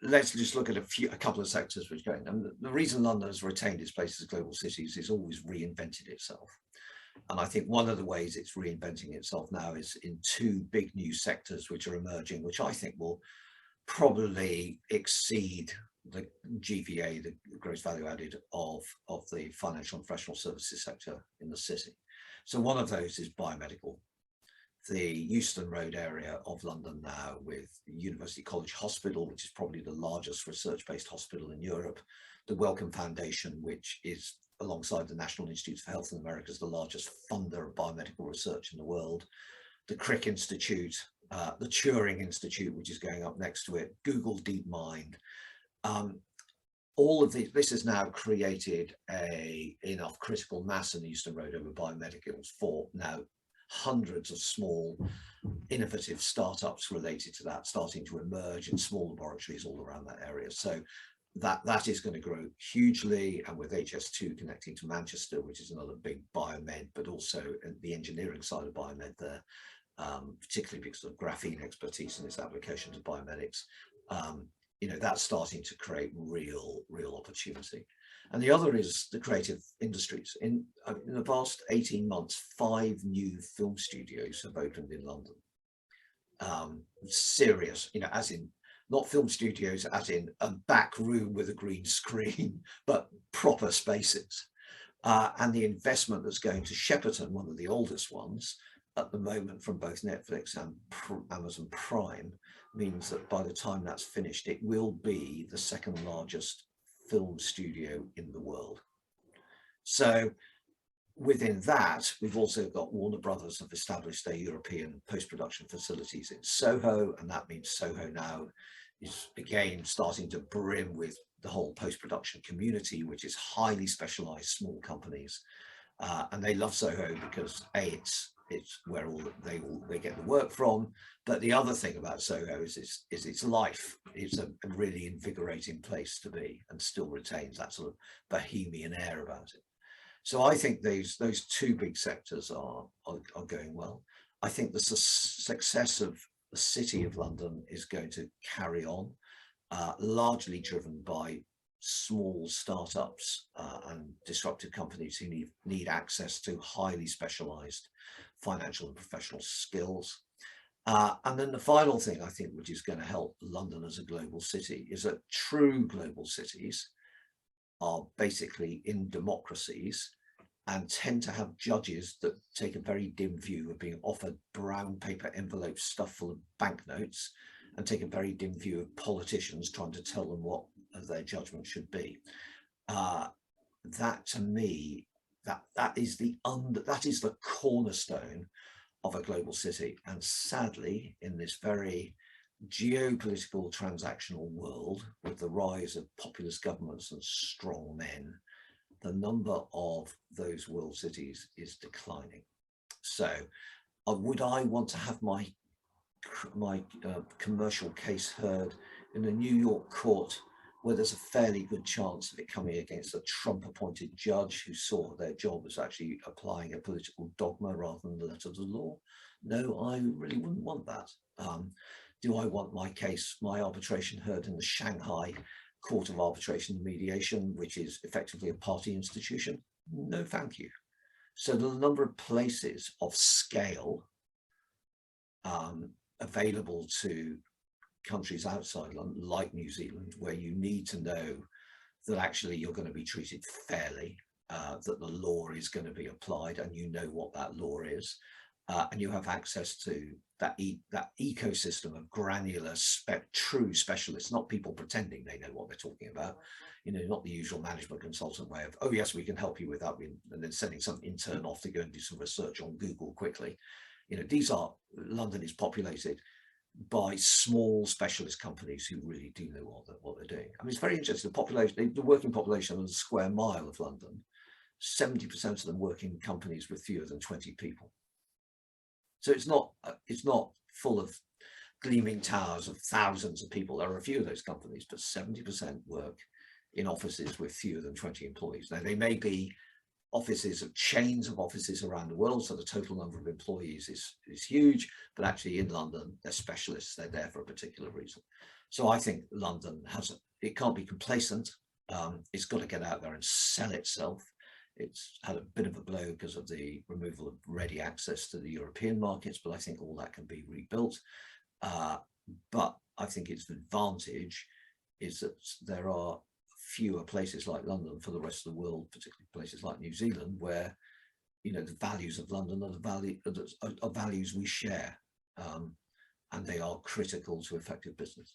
let's just look at a couple of sectors which are going. And the reason London has retained its place as global cities is always reinvented itself. And I think one of the ways it's reinventing itself now is in two big new sectors which are emerging, which I think will probably exceed the GVA, the gross value added of the financial and professional services sector in the city. So one of those is biomedical. The Euston Road area of London now, with University College Hospital, which is probably the largest research-based hospital in Europe, the Wellcome Foundation, which is alongside the National Institutes for Health in America, is the largest funder of biomedical research in the world, the Crick Institute, the Turing Institute, which is going up next to it, Google DeepMind. All of this has now created enough critical mass in the Euston Road over biomedicals for now hundreds of small innovative startups related to that starting to emerge in small laboratories all around that area. So that is going to grow hugely, and with HS2 connecting to Manchester, which is another big biomed, but also the engineering side of biomed there, particularly because of graphene expertise and its application to biomedics, you know, that's starting to create real opportunity. And the other is the creative industries. In the past 18 months, 5 new film studios have opened in London. Serious, you know, as in not film studios as in a back room with a green screen, but proper spaces. And the investment that's going to Shepperton, one of the oldest ones at the moment, from both Netflix and Amazon Prime, means that by the time that's finished, it will be the second largest film studio in the world. So within that, we've also got Warner Brothers have established their European post-production facilities in Soho, and that means Soho now is again starting to brim with the whole post-production community, which is highly specialized small companies, and they love Soho because it's where they get the work from. But the other thing about Soho is its life. It's a really invigorating place to be, and still retains that sort of bohemian air about it. So I think those two big sectors are going well. I think the success of the City of London is going to carry on, largely driven by small startups and disruptive companies who need access to highly specialized financial and professional skills. And then the final thing I think which is going to help London as a global city is that true global cities are basically in democracies and tend to have judges that take a very dim view of being offered brown paper envelopes stuffed full of banknotes, and take a very dim view of politicians trying to tell them what their judgment should be. That to me, that is the cornerstone of a global city. And sadly, in this very geopolitical transactional world, with the rise of populist governments and strong men, the number of those world cities is declining. So would I want to have my commercial case heard in a New York court where there's a fairly good chance of it coming against a Trump appointed judge who saw their job as actually applying a political dogma rather than the letter of the law? No, I really wouldn't want that. Do I want my arbitration heard in the Shanghai Court of Arbitration and Mediation, which is effectively a party institution? No, thank you. So the number of places of scale available to countries outside London, like New Zealand, where you need to know that actually you're going to be treated fairly, that the law is going to be applied, and you know what that law is, and you have access to that ecosystem of granular, true specialists, not people pretending they know what they're talking about. You know, not the usual management consultant way of, oh yes, we can help you with that, and then sending some intern off to go and do some research on Google quickly. You know, London is populated by small specialist companies who really do know what they're doing. I mean, it's very interesting. The population, the working population on a square mile of London, 70% of them work in companies with fewer than 20 people. So it's not full of gleaming towers of thousands of people. There are a few of those companies, but 70% work in offices with fewer than 20 employees. Now, they may be offices of chains of offices around the world, so the total number of employees is huge, but actually in London, they're specialists. They're there for a particular reason. So I think London it can't be complacent. It's got to get out there and sell itself. It's had a bit of a blow because of the removal of ready access to the European markets, but I think all that can be rebuilt. But I think its advantage is that there are fewer places like London for the rest of the world, particularly places like New Zealand, where the values of London are values we share, and they are critical to effective business.